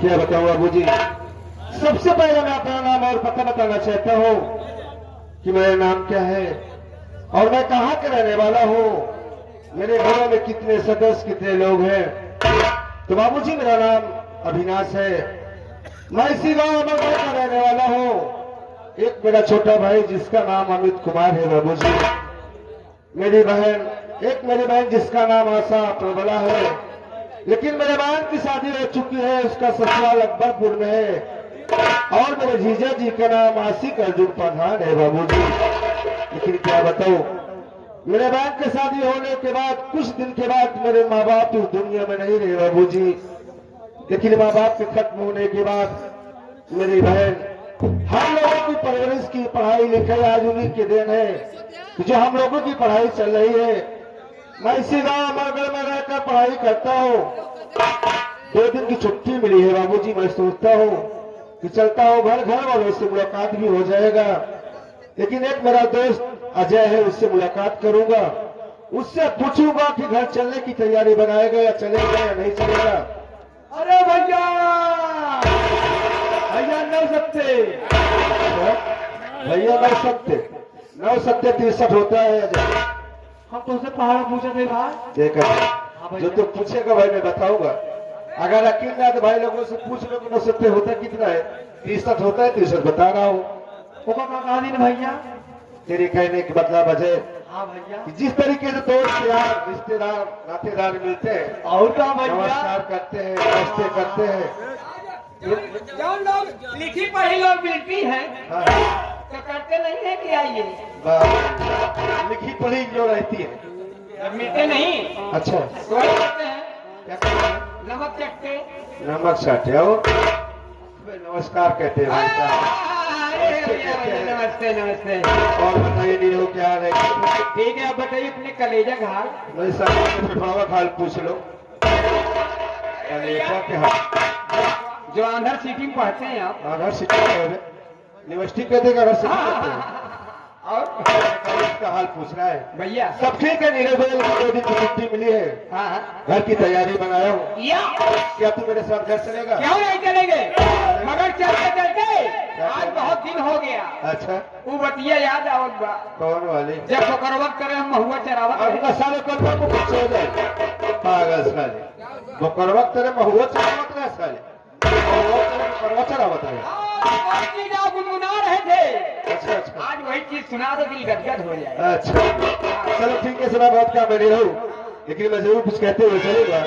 क्या बताऊं बाबूजी। सबसे पहले मैं अपना नाम और पता बताना चाहता हूँ कि मेरा नाम क्या है और मैं कहाँ का रहने वाला हूँ, मेरे घरों में कितने सदस्य कितने लोग हैं। तो बाबूजी मेरा नाम अविनाश है, मैं इसी गांव अमरगढ़ का रहने वाला हूँ। एक मेरा छोटा भाई जिसका नाम अमित कुमार है बाबूजी, मेरी बहन, एक मेरी बहन जिसका नाम आशा प्रबला है, लेकिन मेरे बहन की शादी हो चुकी है, उसका ससुराल अकबरपुर में है। और मेरे जीजा जी का नाम आशिक अर्जुन प्रधान है बाबूजी। लेकिन क्या बताऊं, मेरे बहन की शादी होने के बाद कुछ दिन के बाद मेरे माँ बाप इस दुनिया में नहीं रहे बाबूजी। लेकिन माँ बाप के खत्म होने के बाद मेरी बहन, हम लोगों की परवरिश की पढ़ाई लिखाई आज उन्हीं के देन है जो हम लोगों की पढ़ाई चल रही है। मैं इसी गांव अमरगढ़ में रहकर पढ़ाई करता हूँ। 2 दिन की छुट्टी मिली है बाबूजी, मैं सोचता हूँ कि चलता हूँ घर, घर वालों से मुलाकात भी हो जाएगा। लेकिन एक मेरा दोस्त अजय है, उससे मुलाकात करूंगा, उससे पूछूंगा कि घर चलने की तैयारी बनाएगा या चलेगा या नहीं चलेगा। अरे भैया, भैया 9 सत्ते, भैया 9 सत्ते 9 सत्ते 63 होता है अजय। हम तुमसे पहाड़ पूछे थे भाई। देखा जो तुम पूछेगा भाई मैं बताऊंगा। अगर अकेले ना तो भाई लोगों से पूछ लो कि 9 सत्ते होता कितना है। 63 होता है, 63 बता रहा हूँ। कहा दिन भैया तेरे कहने के मतलब अजय, हाँ भैया, कि जिस तरीके से दोस्त यार रिश्तेदार नातेदार मिलते हैं और क्या भैया, नमस्कार करते हैं, नमस्ते करते हैं। जो लोग लिखी पढ़ी लोग मिलती हैं हाँ, तो करते नहीं है कि आइए, लिखी पढ़ी जो रहती है जब मिलते नहीं अच्छा तो करते हैं क्या कहते हैं? नमक चटते। नमक चाटे और नमस्कार कहते हैं भाई साहब। नमस्ते नमस्ते। और बताइए नहीं हो क्या है? ठीक है, अब बताइए अपने कलेजा घाट। भाई साहब हाल पूछ लो। कलेजा के हाल जो आंध्र सिटी में पढ़ते हैं आप, आधार सिटी यूनिवर्सिटी कहते हैं, आधार सिटी कहते हैं। और कॉलेज का हाल पूछ रहा है भैया सब ठीक है। नीरज भाई 2 दिन की छुट्टी मिली है, हाँ घर की तैयारी बनाया हूँ। या क्या तू मेरे साथ घर चलेगा? क्यों नहीं चलेंगे, मगर चलते चलते आज बहुत दिन हो गया। अच्छा वो बतिया याद आवत बा, कौन वाली? जब मुकरवत करे हम महुआ चरावत अब रहे। का साले करवा को पीछे हो जाए पागल साले। मुकरवा तेरे महुआ चरावत रहे साले, महुआ तेरे मुकरवा चरावत रहे। और चीज आप गुनगुना रहे थे, अच्छा अच्छा आज वही चीज सुना तो दिल गदगद हो जाए। अच्छा चलो ठीक है, सुना बहुत काम नहीं रहूं, लेकिन मैं जरूर कुछ कहते हुए चलूंगा।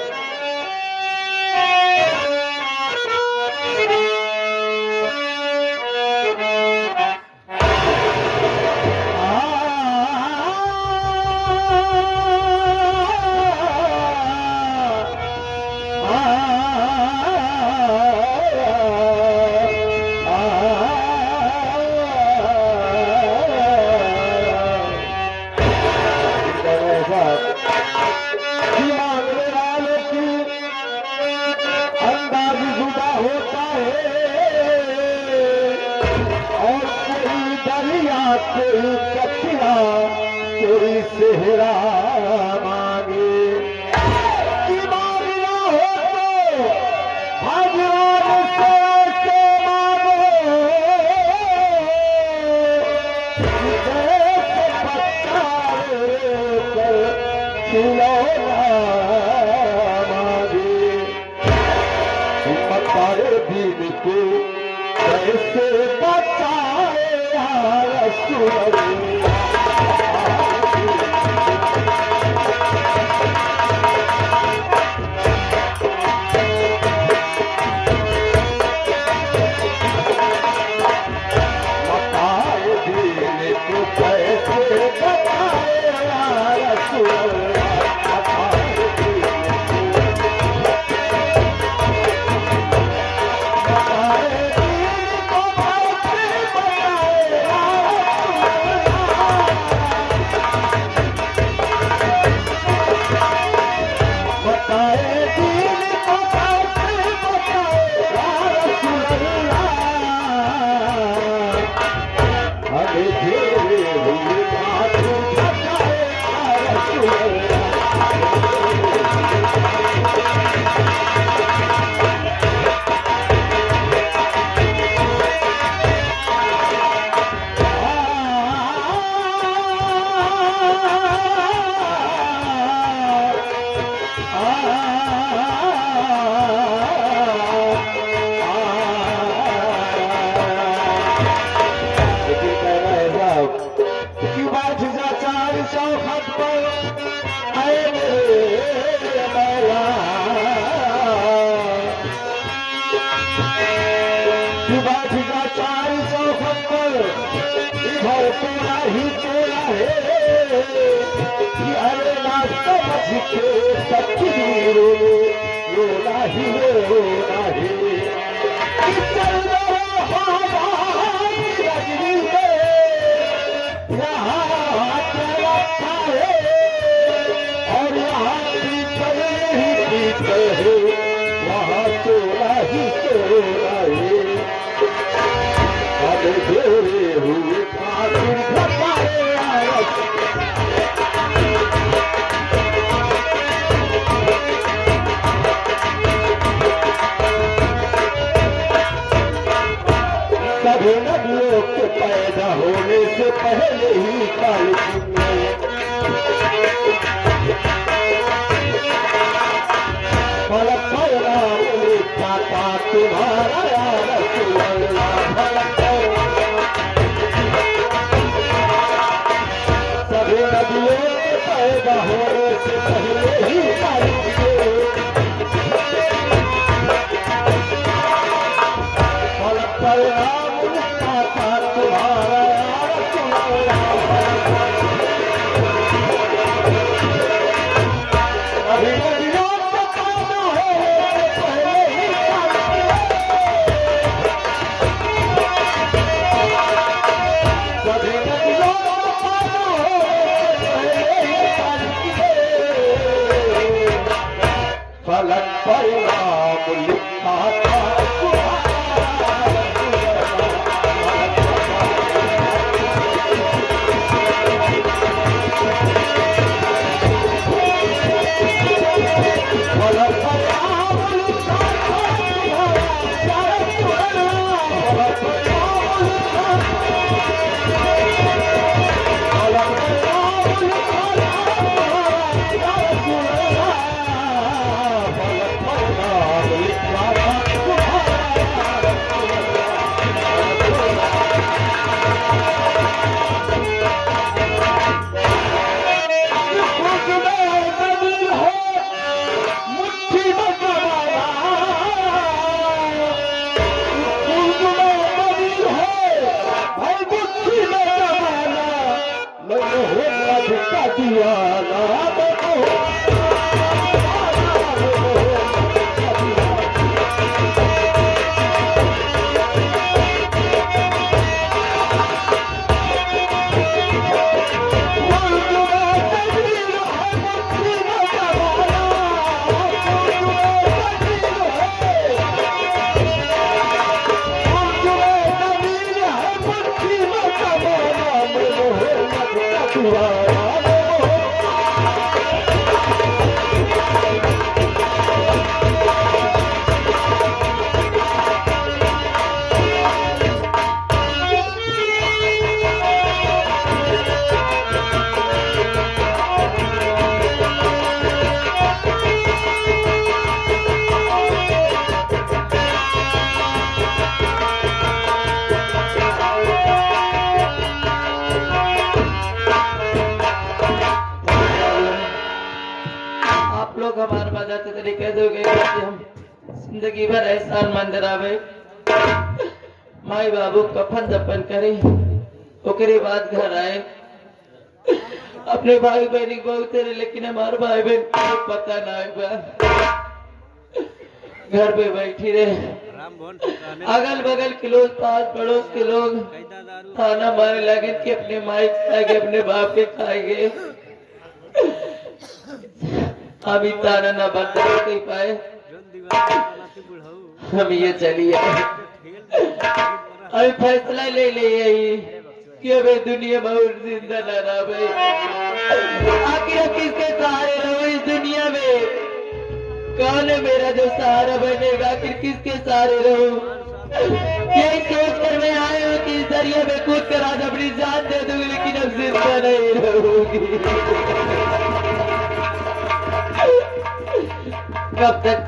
कोई कथिया कोई सेहरा मांगे, मांगना हो तो भगवान से मांगो, पत्ता कर खिलौना मांगे। बताए दिन को कैसे बचाए रसूल। ही तोड़ा है कि अरे ना समझ के तकदीर रोना ही रोना है कि चल रहे हवा की रजनी में यहाँ तेरा था है और यहाँ पीते ही पीते है वहाँ सोना ही सोना है अब घेरे हुए काफिर घटाए आरस सभी नदियों के पैदा होने से पहले ही काल फलक परिणाम लिखा था तुम्हारा रसूल अल्लाह फलक सभी नदियों के पैदा होने से पहले ही काल फलक परिणाम लिखा था तुम्हारा रसूल अल्लाह अभी नदियों के पैदा होने से पहले ही सभी नदियों के पैदा होने से पहले ही फलक परिणाम लिखा था हमारे मदद तरीके दोगे कि हम जिंदगी भर एहसान मंद रहे माई बाबू कफन दफन करे ओकरे बाद घर आए अपने भाई बहन बहुत तेरे लेकिन हमारे भाई बहन को पता ना घर पे बैठी रहे अगल बगल के लोग पास पड़ोस के लोग खाना मारे लगे कि अपने माई खाएंगे अपने बाप के खाएंगे हम ताना न बर्दाश्त नहीं पाए हम ये चलिए अभी फैसला ले यही कि अबे दुनिया में और जिंदा न रहे आखिर किसके सहारे रहो इस दुनिया में कौन है मेरा जो सहारा बनेगा आखिर किसके सहारे रहो यही सोच कर मैं आए हूँ कि इस दरिया में कूद कर आज अपनी जान दे दूंगी लेकिन अब जिंदा नहीं रहूंगी कब तक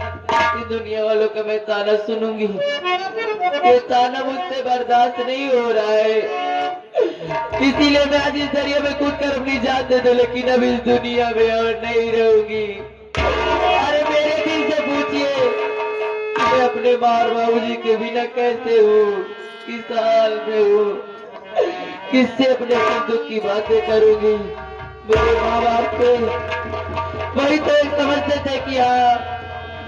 इस दुनिया वालों का मैं ताना सुनूंगी ये ताना मुझसे बर्दाश्त नहीं हो रहा है इसीलिए मैं आज इस दरिया में कूद कर अपनी जान दे दूं लेकिन अब इस दुनिया में और नहीं रहूंगी अरे मेरे दिल से पूछिए मैं अपने माँ और बाबूजी के बिना कैसे हूँ किस हाल में हूँ किससे अपने सुख दुख की बातें करूंगी। मेरे माँ बाप पे वही तो एक समझते थे कि हाँ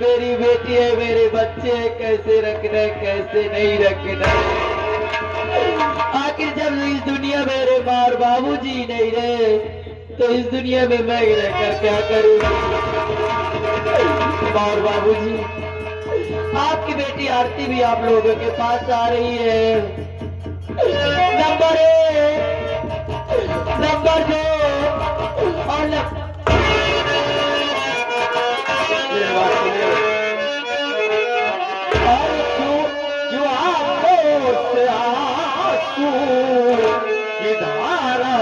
मेरी बेटी है, मेरे बच्चे हैं, कैसे रखना है कैसे नहीं रखना है। आखिर जब इस दुनिया में मेरे माँ और बाबूजी नहीं रहे तो इस दुनिया में मैं रहकर क्या करूंगी। माँ और बाबूजी, आपकी बेटी आरती भी आप लोगों के पास आ रही है। नंबर 1, नंबर 2 और क्यों आंखों से आंसू की धारा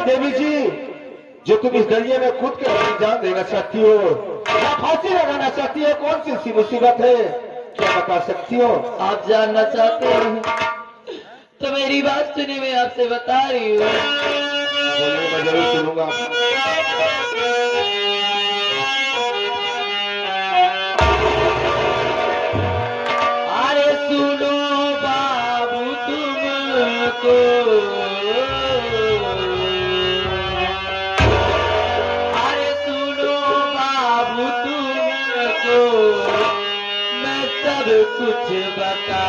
देवी जी जो तुम इस दरिया में कूद कर अपनी जान देना चाहती हो या फांसी लगाना चाहती हो, कौन सी मुसीबत है, क्या बता सकती हो? आप जानना चाहते हैं तो मेरी बात सुनिए, मैं आपसे बता रही हूँ। बोलिए, मैं जरूर सुनूंगा। अरे सुनो बाबू तुमको, अरे सुनो बाबू तुमको मैं सब कुछ बता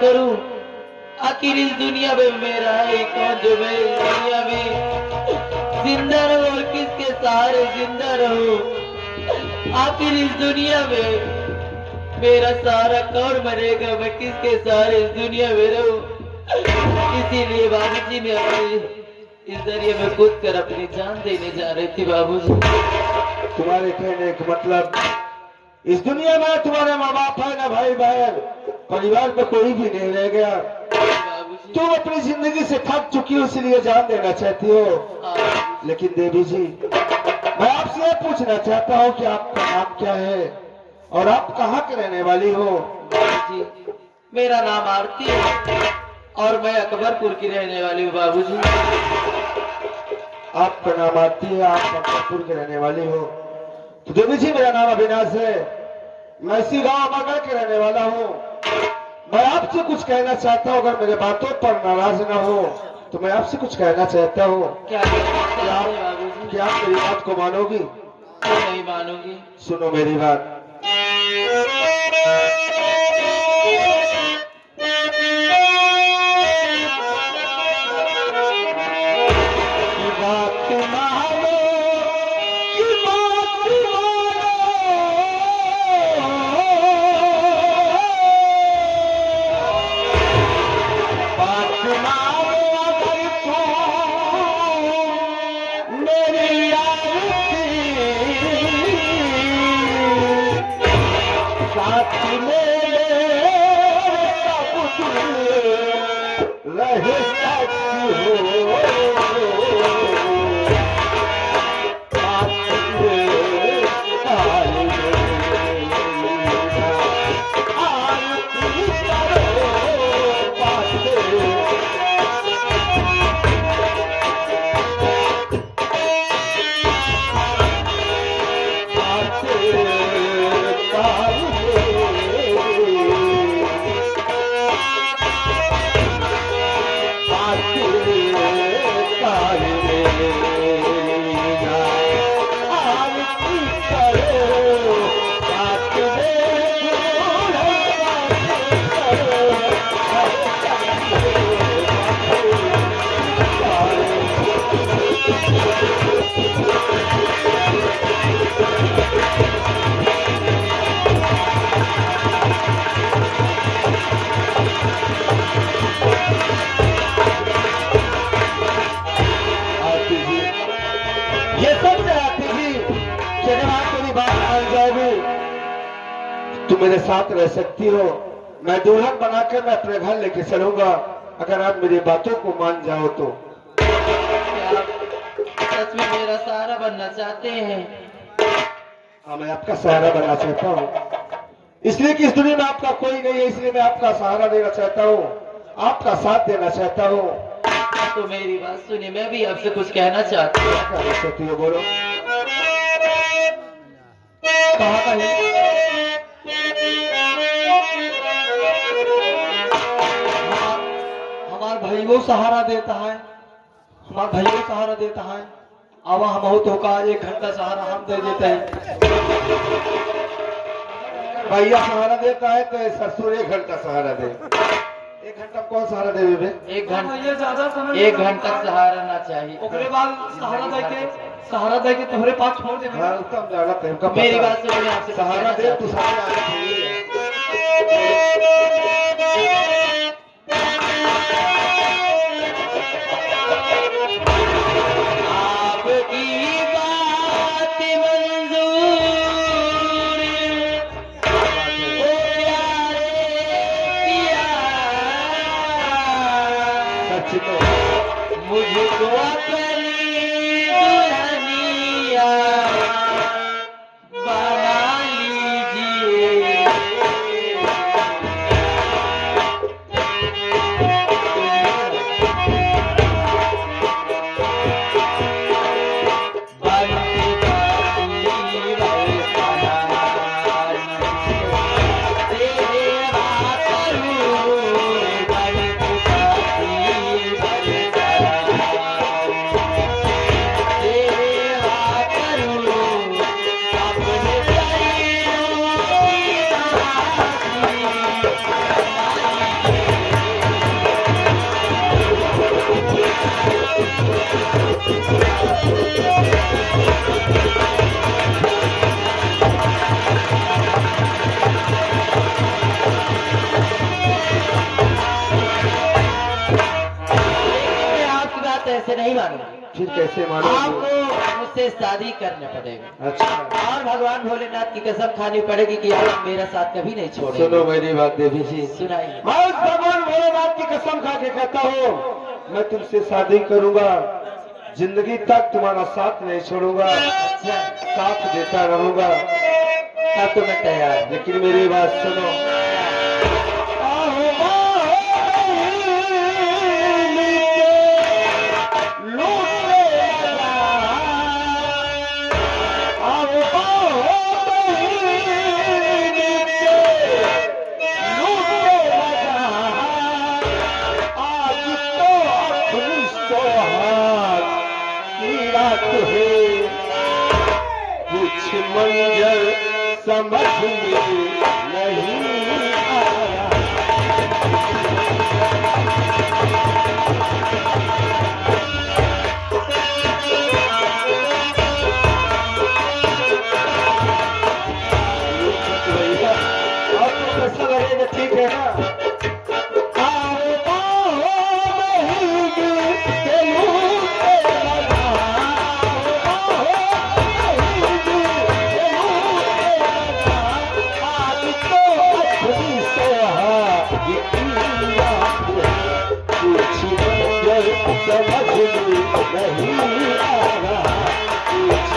करूं? आखिर इस दुनिया में मेरा है कौन जो मैं इस दुनिया में जिंदा रहूं और किसके सहारे जिंदा रहूं? आखिर इस दुनिया में मेरा सहारा कौन बनेगा? मैं किसके सहारे इस दुनिया में रहूं? इसीलिए बाबूजी ने अपने इस दरिया में कूद कर अपनी जान देने जा रही थी। बाबूजी, तुम्हारे कहने का मतलब इस दुनिया में तुम्हारे माँ बाप है ना भाई बहन, परिवार में कोई भी नहीं रह गया। बाबूजी, तुम अपनी जिंदगी से थक चुकी हो इसलिए जान देना चाहती हो। लेकिन देवी जी, मैं आपसे यह पूछना चाहता हूँ कि आपका नाम क्या है और आप कहाँ के रहने वाली हो? बाबूजी, मेरा नाम आरती है और मैं अकबरपुर की रहने वाली हूँ। बाबूजी, आपका नाम आती है, आप अकबरपुर के रहने वाली हो। तो देवी जी, मेरा नाम अविनाश है, मैं इसी गांव मगर के रहने वाला हूँ। मैं आपसे कुछ कहना चाहता हूँ, अगर मेरे बातों पर नाराज न हो तो मैं आपसे कुछ कहना चाहता हूँ। क्या बाबूजी? क्या आप मेरी बात को मानोगी? क्यों नहीं मानूंगी? सुनो मेरी बात। तुम मेरे साथ रह सकती हो, मैं दुल्हन बनाकर मैं अपने घर लेके चलूंगा, अगर आप मेरी बातों को मान जाओ तो। क्या आप सच में मेरा सहारा बनना चाहते हैं? हाँ, मैं आपका सहारा बनना चाहता हूँ, इसलिए कि इस दुनिया में आपका कोई नहीं है, इसलिए मैं आपका सहारा देना चाहता हूँ, आपका साथ देना चाहता हूँ। तो मेरी बात सुनिए, मैं भी आपसे कुछ कहना चाहती हूँ। क्या कह सकती हो, बोलो। कहाँ का है? हमार भाइयों सहारा देता है, हमार भाइयों सहारा देता है। अब हम हो तो का 1 घंटा सहारा हम दे देते हैं। भैया सहारा देता है तो ससुर 1 घंटा सहारा दे। 1 घंटा कौन सहारा दे बे? 1 घंटा, ये ज्यादा समय 1 घंटा सहारा ना चाहिए। ओकरे बाद सहारा दे के तुम्हारे पास छोड़ दे। हाँ, उत्तम जानत है, उनका मेरी पता बात सुनिए, मैं आपसे सहारा कहना दे चाहती तो हूँ। सहारा आना चाहिए। आपकी बात मंजूर ओ प्यारे पिया, सच में मुझको अपनी दुल्हनिया बना लीजिए। फिर कैसे मानोगे? आपको मुझसे शादी करना पड़ेगा अच्छा और भगवान भोलेनाथ की कसम खानी पड़ेगी कि आप मेरा साथ कभी नहीं छोड़ेंगे। सुनो मेरी बात देवी जी, सुनाइए। मैं उस भगवान भोलेनाथ की कसम खा के कहता हूँ, मैं तुमसे शादी करूंगा, जिंदगी तक तुम्हारा साथ नहीं छोड़ूंगा, अच्छा साथ देता रहूंगा। तब तो मैं तैयार। लेकिन मेरी बात सुनो, कुछ मंजर समझ में नहीं आया। भैया आपको कैसा लगेगा? ठीक है ना? समझ में नहीं आ रहा।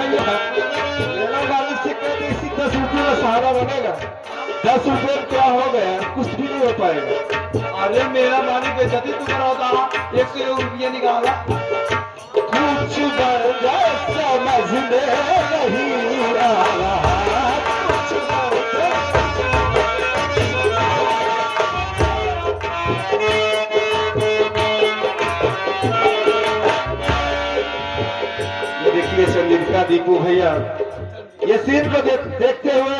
लेना वाली से कहते इसी 10 रुपये का सहारा बनेगा। 10 रुपये क्या हो गया? कुछ भी नहीं हो पाएगा। अरे मेरा मालिक बेइज्जती तू कराता, 100 रुपया निकाला। कुछ बन समझ में नहीं आ रहा। देखिए संदीपका दीपू भैया, ये सीन को देखते हुए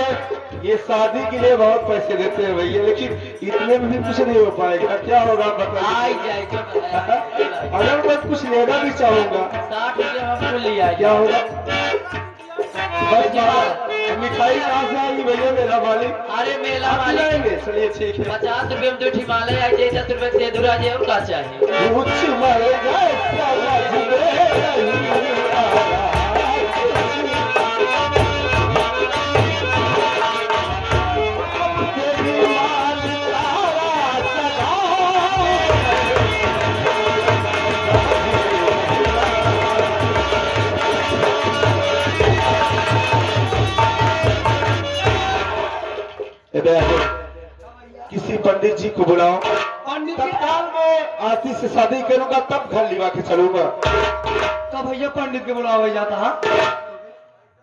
ये शादी के लिए बहुत पैसे देते हैं भैया, लेकिन इतने में भी कुछ नहीं हो पाएगा। क्या होगा आई बताइए? जाएगा। अगर मैं कुछ लेना भी चाहूंगा 60 रुपये हमको लिया। क्या होगा? बस मिठाई कहाँ से आएगी भैया मेरा मालिक? अरे मेला आप मालिक लाएंगे? चलिए ठीक है। 50 रुपये में तो हिमालय आई जाए, 10 रुपये से दूर आ जाए और क्या चाहिए। कुछ मरेगा समझ में नहीं आ रहा। तेरी मान तारा सदा किसी पंडित जी को बुलाओ, तत्काल में आरती से शादी करूंगा, तब घर लिवा के चलूंगा। तब भैया पंडित के बुलावा जाता है।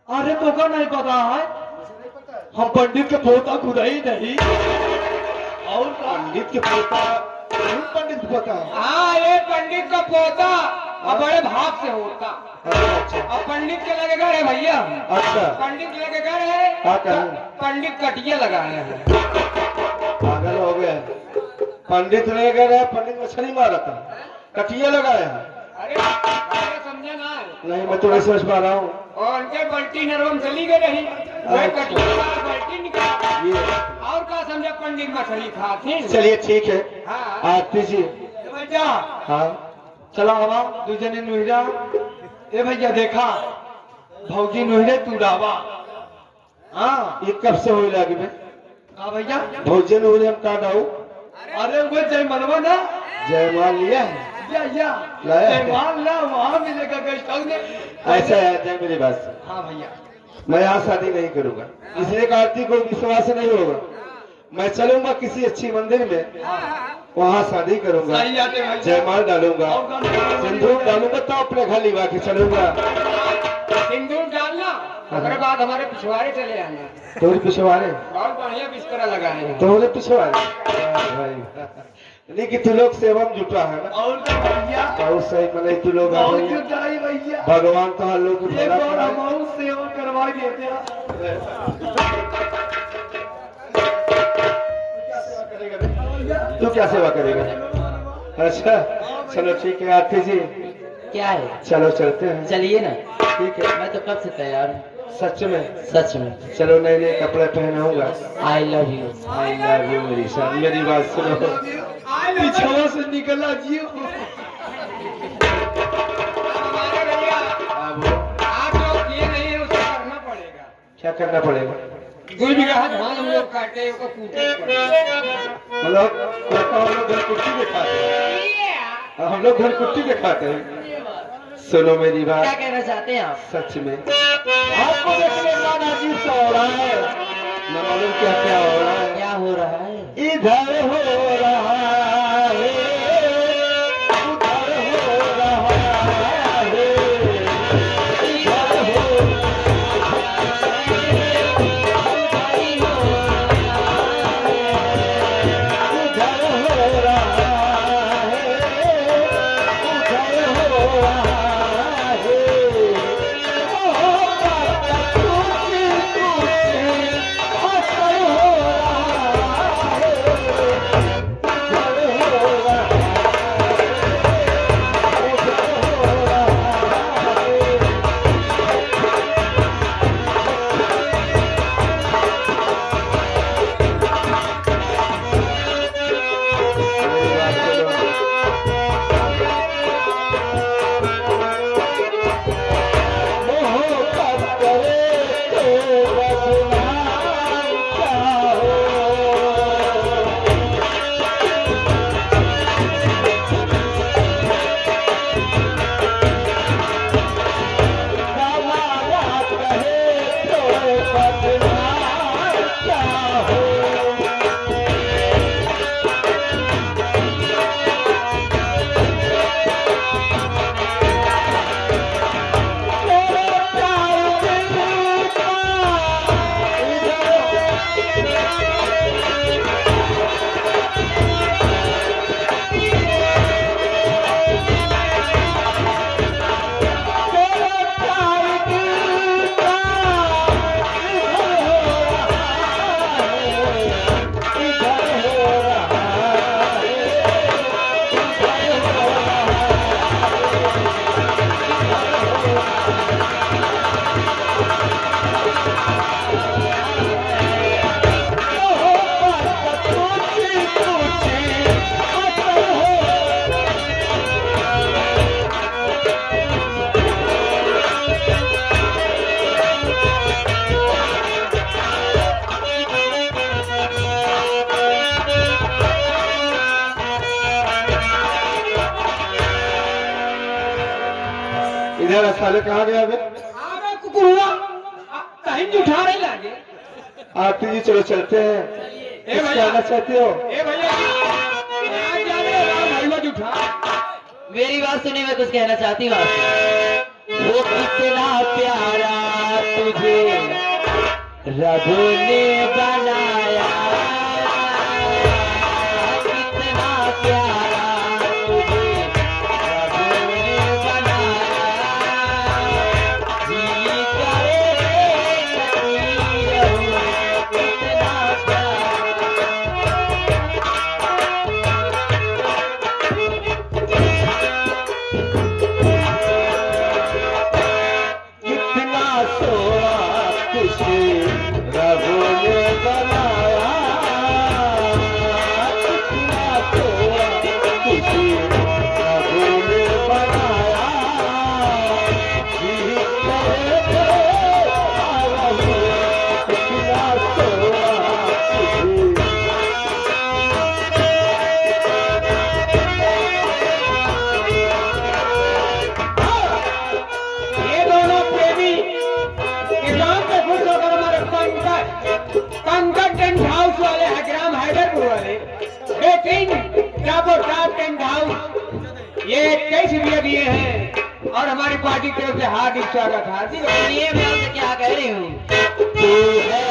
अरे तो का नहीं पता है, हम पंडित के पोता खुदा ही नहीं। और पंडित के पोता, पंडित को पता है? हाँ, ये पंडित का पोता अब बड़े भाग से होता। अच्छा अब पंडित के लगे गए भैया, अच्छा, पंडित के लगे गए है। हाँ, कहें। पंडित कटिया लगाए हैं। पागल हो गया। पंडित ने कह पंडित मछली मारा था, कटिया लगाया है। अरे समझे ना? नहीं, मैं तो नहीं समझ पा रहा हूँ। और उनके बल्टी नरम चली गई रही, वही कटिया वाला बल्टी निकाला। ये और क्या समझे? पंडित मछली खाती। चलिए ठीक है। हाँ। आरती जी। भैया हाँ चला हवा दूजे ने नुहरा। ए भैया देखा भौजी नुहरे तू डाबा। हाँ ये कब से हुई लागे में? हाँ भैया। भोजन हो हम का डाऊ? अरे वो जय मनवा ना, जयमाल लिया है? या लाया है? जयमाल ना वहाँ मिलेगा गेस्ट हाउस में। ऐसा है, जय मेरी बात से। हाँ भैया। मैं यहाँ शादी नहीं करूंगा, इसलिए आरती को विश्वास नहीं होगा। मैं चलूंगा किसी अच्छी मंदिर में, वहाँ शादी करूंगा, सही आते भैया। जयमाल डालूंगा, और गाना- सिंदूर डालूंगा, तो अपने घर लिवा के चलूंगा। सिंदूर डालना, उसके बाद हमारे पिछवाड़े चले आना। तोरे पिछवाड़े? बहुत बढ़िया बिस्तर लगाए हैं। तोरे पिछवाड़े? भाई नहीं कि तू लोग सेवा में जुटा है ना? और क्या भैया? बहुत सही, मैंने तू लोग आ बहुत गए। जुटाई भैया। भगवान तो हर लोग एक बार बहुत सेवा करवा देते हैं। तू क्या सेवा करेगा? अच्छा चलो ठीक है आरती जी, क्या है? चलो चलते हैं। चलिए ना, ठीक है। मैं तो कब से तैयार हूँ। सच में? सच में। चलो नए नए कपड़े पहनाऊंगा। I love you. I love you मेरी शान। मेरी बात सुनो। पिछवा से निकला जियो। आप लोग ये नहीं है, उसको करना पड़ेगा। क्या करना पड़ेगा? कोई भी कहा धान हम लोग काटे उसको कूटे। मतलब हम लोग घर कुट्टी में खाते हैं। हम लोग घर कुट्टी में खाते हैं। सुनो मेरी बात। क्या कहना चाहते हैं आप? सच में आपको देखने का अजीब सा हो रहा है। न मालूम क्या क्या हो रहा है। क्या हो रहा है? इधर हो रहा है, उधर हो रहा है, इधर हो उधर हो रहा है, उधर हो रहा है। ओ बाबा कुछ असर हो रहा है, उधर हो रहा है, उधर हो रहा है। मेरी बात सुनो। मोहब्बत करे तो बदनाम चाहो। दवारा कहे तो बदनाम चाहो। तेरे प्यार दिल का तेरे प्यार दिल का इधर हो रहा है, इधर हो रहा है, इधर हो रहा है। मोहब्बत कुछ कुछ असर हो। इधर साले कहाँ गया अबे? अरे कुकुआ कहीं उठा नहीं लागे। आरती जी चलो चलते हैं। ए कुछ भैया। कहना चाहते हो? ए भैया आज जाने राम भैया उठा। मेरी बात सुनिए, मैं कुछ कहना चाहती हूँ आपसे। वो कितना प्यारा तुझे रब ने बनाया, कितना प्यारा तुझे रब ने बनाया। जी करे कभी रहूं, कितना प्यारा। कितना सोना तुझे रब ने बनाया, कितना सोना तुझे रब ने बनाया। जी करे आ रही, कितना सोना तुझे। ये दोनों प्रेमी किसान पे खुश होकर हमारे पंकज टेंट हाउस वाले हैं, ग्राम हैदरपुर वाले बेहतरीन टॉप टेंट हाउस ये 21 रुपये दिए हैं और हमारी पार्टी की तरफ से हार्दिक स्वागत। हार्दिक सुनिए, मैं आपसे क्या कह रही हूँ। तू है